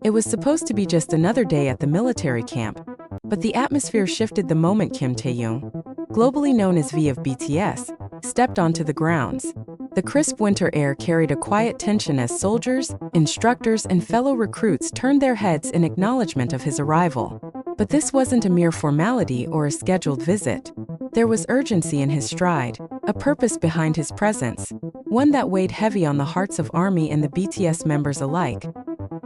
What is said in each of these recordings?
It was supposed to be just another day at the military camp, but the atmosphere shifted the moment Kim Taehyung, globally known as V of BTS, stepped onto the grounds. The crisp winter air carried a quiet tension as soldiers, instructors, and fellow recruits turned their heads in acknowledgement of his arrival. But this wasn't a mere formality or a scheduled visit. There was urgency in his stride, a purpose behind his presence, one that weighed heavy on the hearts of ARMY and the BTS members alike.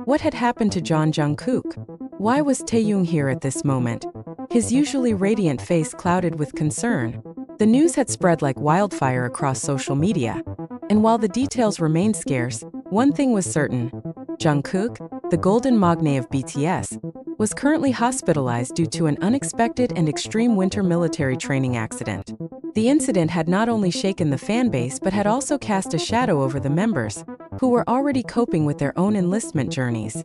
What had happened to Jungkook? Why was Taehyung here at this moment? His usually radiant face clouded with concern. The news had spread like wildfire across social media. And while the details remained scarce, one thing was certain. Jungkook, the golden magne of BTS, was currently hospitalized due to an unexpected and extreme winter military training accident. The incident had not only shaken the fanbase but had also cast a shadow over the members, who were already coping with their own enlistment journeys.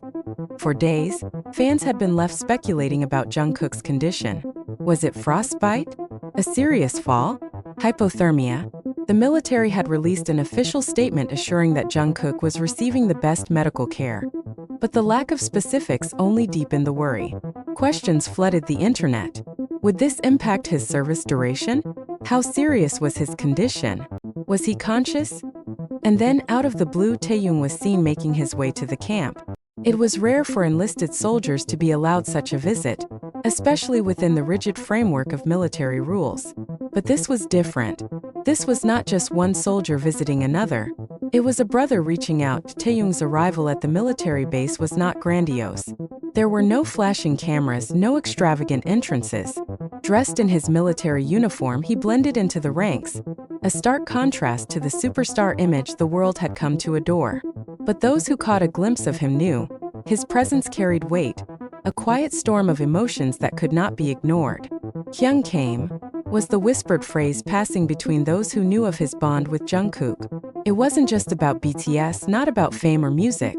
For days, fans had been left speculating about Jungkook's condition. Was it frostbite? A serious fall? Hypothermia? The military had released an official statement assuring that Jungkook was receiving the best medical care. But the lack of specifics only deepened the worry. Questions flooded the internet. Would this impact his service duration? How serious was his condition? Was he conscious? And then, out of the blue, Taehyung was seen making his way to the camp. It was rare for enlisted soldiers to be allowed such a visit, especially within the rigid framework of military rules. But this was different. This was not just one soldier visiting another. It was a brother reaching out. Taehyung's arrival at the military base was not grandiose. There were no flashing cameras, no extravagant entrances. Dressed in his military uniform, he blended into the ranks, a stark contrast to the superstar image the world had come to adore. But those who caught a glimpse of him knew his presence carried weight, a quiet storm of emotions that could not be ignored. "Hyung came," was the whispered phrase passing between those who knew of his bond with Jungkook. It wasn't just about BTS, not about fame or music.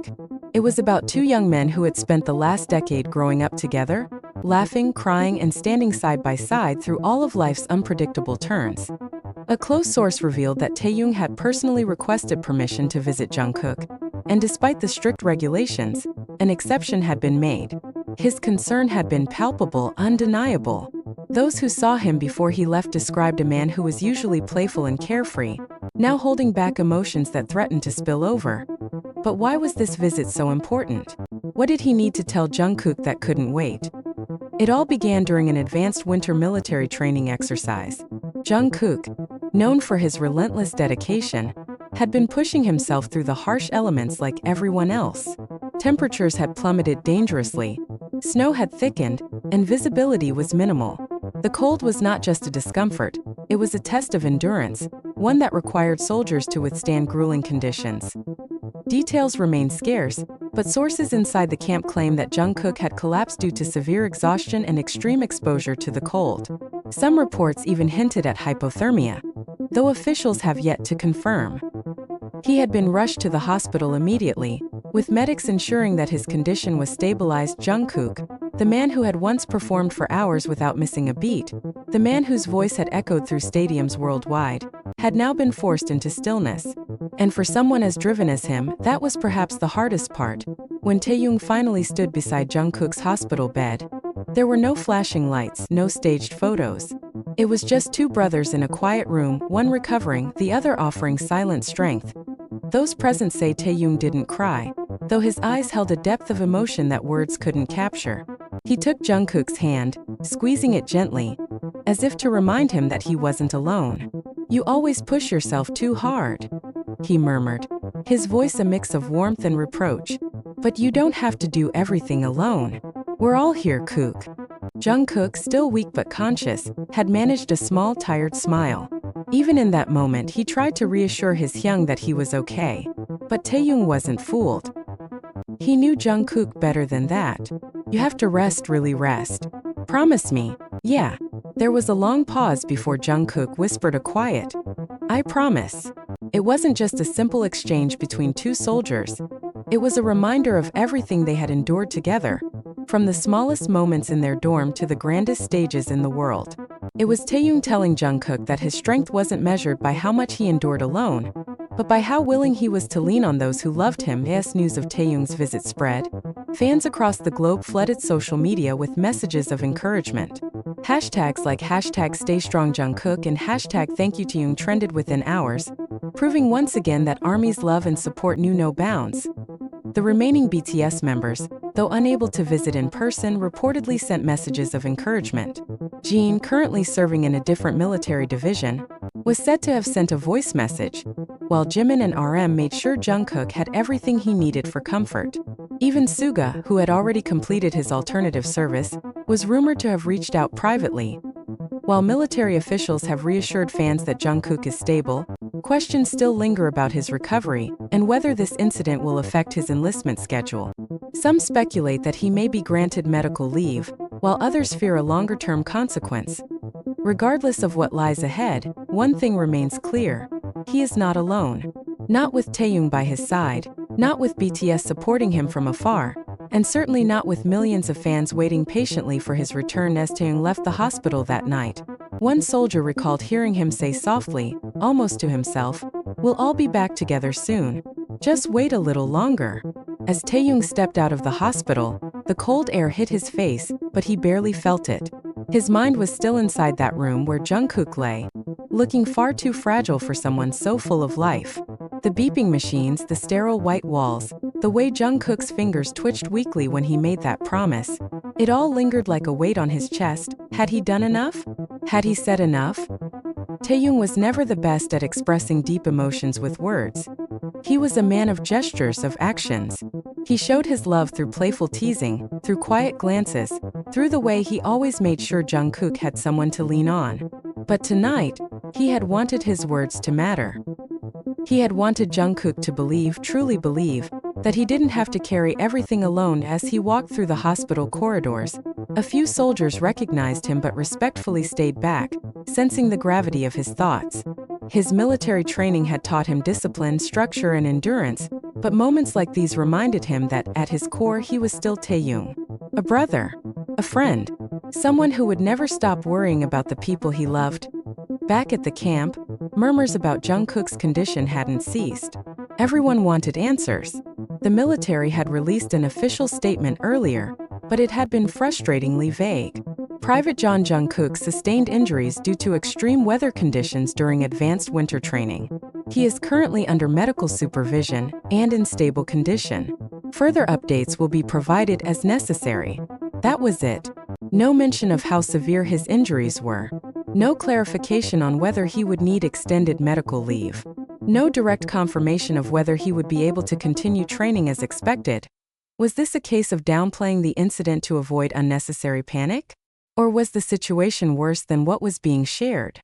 It was about two young men who had spent the last decade growing up together, laughing, crying, and standing side by side through all of life's unpredictable turns. A close source revealed that Taehyung had personally requested permission to visit Jungkook, and despite the strict regulations, an exception had been made. His concern had been palpable, undeniable. Those who saw him before he left described a man who was usually playful and carefree, now holding back emotions that threatened to spill over. But why was this visit so important? What did he need to tell Jungkook that couldn't wait? It all began during an advanced winter military training exercise. Jungkook, known for his relentless dedication, had been pushing himself through the harsh elements like everyone else. Temperatures had plummeted dangerously, snow had thickened, and visibility was minimal. The cold was not just a discomfort, it was a test of endurance, one that required soldiers to withstand grueling conditions. Details remained scarce, but sources inside the camp claim that Jungkook had collapsed due to severe exhaustion and extreme exposure to the cold. Some reports even hinted at hypothermia, though officials have yet to confirm. He had been rushed to the hospital immediately, with medics ensuring that his condition was stabilized. Jungkook, the man who had once performed for hours without missing a beat, the man whose voice had echoed through stadiums worldwide, had now been forced into stillness. And for someone as driven as him, that was perhaps the hardest part. When Taehyung finally stood beside Jungkook's hospital bed, there were no flashing lights, no staged photos. It was just two brothers in a quiet room, one recovering, the other offering silent strength. Those present say Taehyung didn't cry, though his eyes held a depth of emotion that words couldn't capture. He took Jungkook's hand, squeezing it gently, as if to remind him that he wasn't alone. "You always push yourself too hard," he murmured, his voice a mix of warmth and reproach. "But you don't have to do everything alone. We're all here, Kook." Jungkook, still weak but conscious, had managed a small, tired smile. Even in that moment, he tried to reassure his Hyung that he was okay. But Taehyung wasn't fooled. He knew Jungkook better than that. "You have to rest, really rest. Promise me." "Yeah." There was a long pause before Jungkook whispered a quiet, "I promise." It wasn't just a simple exchange between two soldiers. It was a reminder of everything they had endured together, from the smallest moments in their dorm to the grandest stages in the world. It was Taehyung telling Jungkook that his strength wasn't measured by how much he endured alone, but by how willing he was to lean on those who loved him. As news of Taehyung's visit spread, fans across the globe flooded social media with messages of encouragement. Hashtags like #StayStrongJungkook and #ThankYouTaehyung trended within hours, proving once again that ARMY's love and support knew no bounds. The remaining BTS members, though unable to visit in person, reportedly sent messages of encouragement. Jimin, currently serving in a different military division, was said to have sent a voice message, while Jimin and RM made sure Jungkook had everything he needed for comfort. Even Suga, who had already completed his alternative service, was rumored to have reached out privately. While military officials have reassured fans that Jungkook is stable, questions still linger about his recovery and whether this incident will affect his enlistment schedule. Some speculate that he may be granted medical leave, while others fear a longer-term consequence. Regardless of what lies ahead, one thing remains clear: he is not alone. Not with Taehyung by his side, not with BTS supporting him from afar, and certainly not with millions of fans waiting patiently for his return. As Taehyung left the hospital that night, one soldier recalled hearing him say softly, almost to himself, "We'll all be back together soon. Just wait a little longer." As Taehyung stepped out of the hospital, the cold air hit his face, but he barely felt it. His mind was still inside that room where Jungkook lay, looking far too fragile for someone so full of life. The beeping machines, the sterile white walls, the way Jungkook's fingers twitched weakly when he made that promise, it all lingered like a weight on his chest. Had he done enough? Had he said enough? Taehyung was never the best at expressing deep emotions with words. He was a man of gestures, of actions. He showed his love through playful teasing, through quiet glances, through the way he always made sure Jungkook had someone to lean on. But tonight, he had wanted his words to matter. He had wanted Jungkook to believe, truly believe, that he didn't have to carry everything alone. As he walked through the hospital corridors, a few soldiers recognized him but respectfully stayed back, sensing the gravity of his thoughts. His military training had taught him discipline, structure, and endurance, but moments like these reminded him that, at his core, he was still Taehyung. A brother, a friend, someone who would never stop worrying about the people he loved. Back at the camp, murmurs about Jungkook's condition hadn't ceased. Everyone wanted answers. The military had released an official statement earlier, but it had been frustratingly vague. Private Jungkook sustained injuries due to extreme weather conditions during advanced winter training. He is currently under medical supervision and in stable condition. Further updates will be provided as necessary. That was it. No mention of how severe his injuries were. No clarification on whether he would need extended medical leave. No direct confirmation of whether he would be able to continue training as expected. Was this a case of downplaying the incident to avoid unnecessary panic? Or was the situation worse than what was being shared?